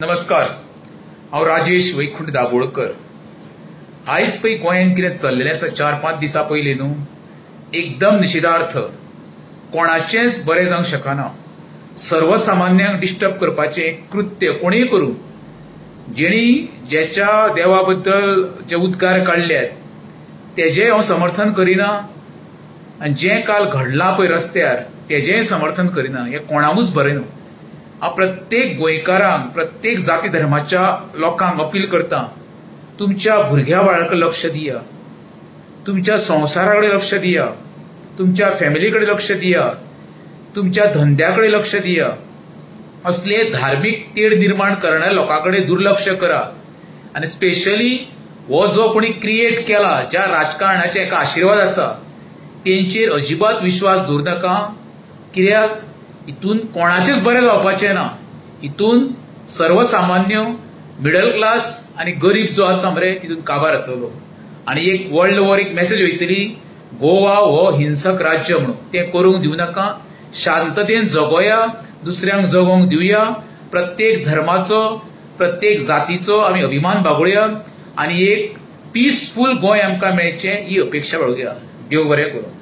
नमस्कार, हांव राजेश वैकुंठ दाबोळकर। आयज पळय गोंयांत कितें चल्लेलें आसा 4-5 दिसां पयलीं न्हू, एकदम निशेधार्थ कोणाचेंच बरें जावंक शकना। सर्वसामान्यांक डिस्टर्ब करपाचें कृत्य कोणीय करूं, जेणी जेच्या देवा बद्दल जे उद्गार काडल्यात तेजें हांव समर्थन करिना, आनी जें काल घडलां पळय रस्त्यार तेजेंय समर्थन करिना। हें कोणाकूच बरें न्हू। हांव प्रत्येक गोंयकारांक, प्रत्येक जाती धर्माच्या लोकांक अपील करता, तुमच्या भुरग्या बाळाकडे लक्ष दिया, तुमच्या संवसाराकडे लक्ष दिया, तुमच्या फॅमिलीकडे लक्ष दिया, तुमच्या धंद्याकडे लक्ष दिया। असले धार्मिक तेढ निर्माण करणाऱ्या लोकांकडे दुर्लक्ष करा। आणि स्पेशली हो जो कोणी क्रिएट केला, ज्या राजकारणाचे एका आशीर्वाद आसा, तेंचेर अजिबात विश्वास दवरूं नाका। कित्याक हितून कोणाचेच बरें जावपाचें ना। हितून सर्वसामान्य, मिडल क्लास आणि गरीब जो आसा मरे तितून काबार जातलो। आणि एक वर्ल्ड वॉर एक मेसेज वयतली, गोवा हो हिंसक राज्य म्हणून तें करूंक दिवं नाका। शांततेन जगोया, दुसऱ्यांक जगोंक दिवया, प्रत्येक धर्माचो, प्रत्येक जातीचो आमी अभिमान बाळगुया आणि एक पीसफुल गोंय आमकां मेळचें ही अपेक्षा बाळगुया। देव बरें करूं।